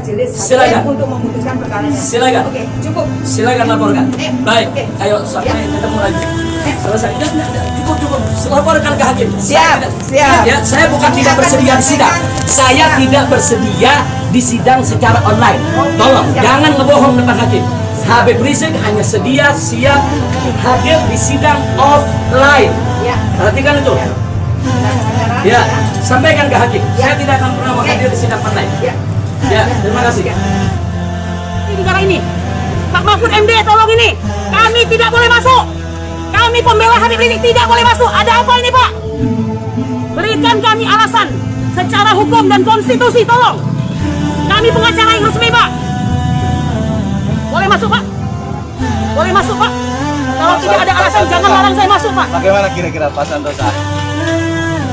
majelis silakan untuk memutuskan perkaranya. Silakan. Oke, cukup. Silakan laporkan. Baik, Oke. ayo sampai ketemu lagi. Selesai. Cukup. Laporkan ke hakim. Siap. Ya, saya bukan tidak bersedia di sidang. Saya tidak bersedia di sidang secara online. Tolong jangan ngebohong depan hakim. Habib Rizik hanya sedia siap hadir di sidang offline. Ya. Perhatikan itu. Ya, sampaikan ke hakim. Saya tidak akan pernah hadir di sidang online. Ya, terima kasih. Di negara ini, Pak Mahfud MD tolong ini. Kami tidak boleh masuk. Kami pembela Habib Rizik tidak boleh masuk. Ada apa ini, Pak? Berikan kami alasan secara hukum dan konstitusi, tolong. Kami pengacara yang resmi, Pak. Boleh masuk, Pak? Boleh masuk, Pak? Kalau tidak ada alasan, jangan larang saya masuk, Pak. Bagaimana kira-kira Pak Santosa?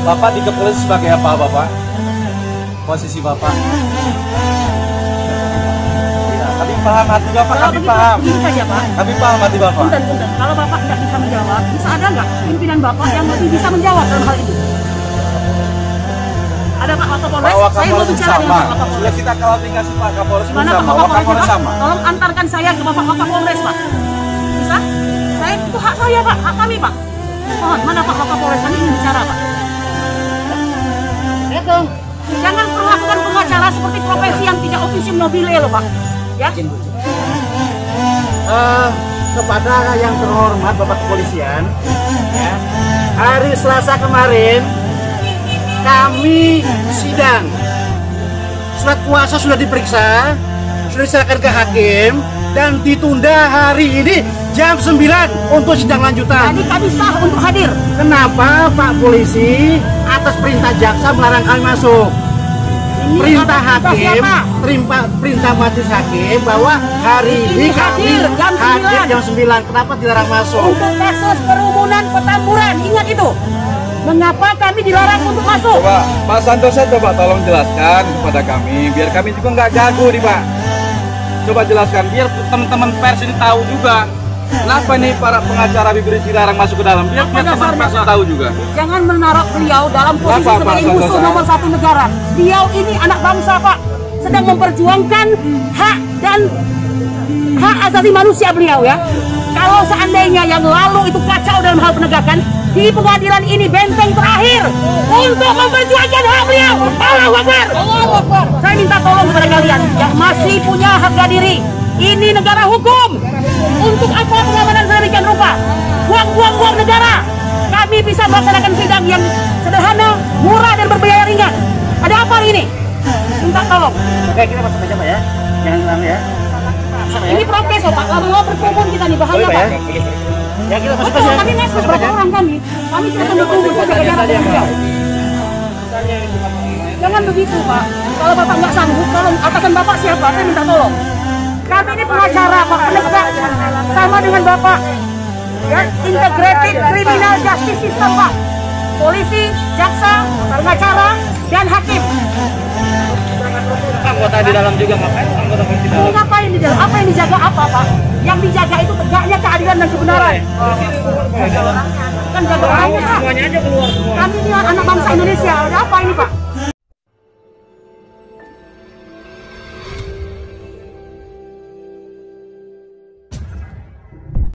Bapak di Kepolisian sebagai apa, Bapak? Posisi Bapak? Ya, kami paham hati Bapak, kami paham. Begini saja, Pak. Kami paham hati Bapak. Punten. Kalau Bapak tidak bisa menjawab, bisa ada nggak pimpinan Bapak yang lebih bisa menjawab dalam hal ini? Ada Pak Kapolres? Saya mau bicara dengan Pak Kapolres. Sudah kita klarifikasi Pak Kapolres Mana sama, Pak Kapolres, sama. Tolong antarkan saya ke Bapak Kapolres, Pak. Bisa? Saya itu hak saya, Pak. Hak kami, Pak. Mohon, mana Pak Kapolres? Kami ingin bicara, Pak. Itu. Jangan perlakukan pengacara seperti profesi yang tidak officium nobile loh, Pak. Ya? Kepada yang terhormat Bapak Kepolisian, ya, hari Selasa kemarin kami sidang. Surat kuasa sudah diperiksa, sudah diserahkan ke hakim, dan ditunda hari ini jam 9 untuk sidang lanjutan. Jadi kami sah untuk hadir. Kenapa Pak Polisi atas perintah jaksa melarang kami masuk? Ini Perintah atas hakim, siapa? perintah majelis hakim bahwa hari ini kami hadir jam 9. hadir jam 9. Kenapa dilarang masuk? Untuk kasus kerumunan Petamburan, ingat itu. Mengapa kami dilarang untuk masuk? Coba Pak Santosa, coba tolong jelaskan kepada kami, biar kami juga nggak gagu nih Pak. Coba jelaskan, biar teman-teman pers ini tahu juga. Kenapa nih para pengacara Habib Rizik dilarang masuk ke dalam? Biar teman pers tahu juga. Jangan menaruh beliau dalam posisi Kenapa, sebagai Pak musuh Santosa? nomor 1 negara. Beliau ini anak bangsa, Pak. Sedang memperjuangkan hak dan hak asasi manusia beliau, ya. Kalau seandainya yang lalu itu kacau dalam hal penegakan, di pengadilan ini benteng terakhir untuk memperjuangkan hak beliau. Allahu Akbar. Saya minta tolong kepada kalian yang masih punya harga diri. Ini negara hukum. Untuk apa pengamanan sedemikian rupa? Buang-buang negara. Kami bisa melaksanakan sidang yang sederhana, murah, dan berbiaya ringan. Ada apa ini? Minta tolong. Oke, kita masuk aja Pak ya. Jangan lama ya. Ini protes loh Pak. Kalau mau berkerumun kita nih bahaya Pak. Ya kita masuk Betul, aja. kami masuk berapa orang kami. Kami cuma berkumpul saja ke jarak beliau. Jangan begitu Pak. Kalau Bapak nggak sanggup, tolong atasan Bapak siapa? Saya minta tolong. Kami ini pengacara Pak, penegak sama dengan Bapak. Ya, integrated criminal justice system Pak. Polisi, jaksa, pengacara, dan hakim. Anggota di dalam juga ngapain? Anggota polisi Mau ngapain di dalam? Apa yang dijaga apa Pak? Yang dijaga itu tegaknya keadilan dan kebenaran. Kan jaga orangnya Pak. Semuanya aja keluar semua. Kami ini anak bangsa Indonesia. Ada apa ini Pak?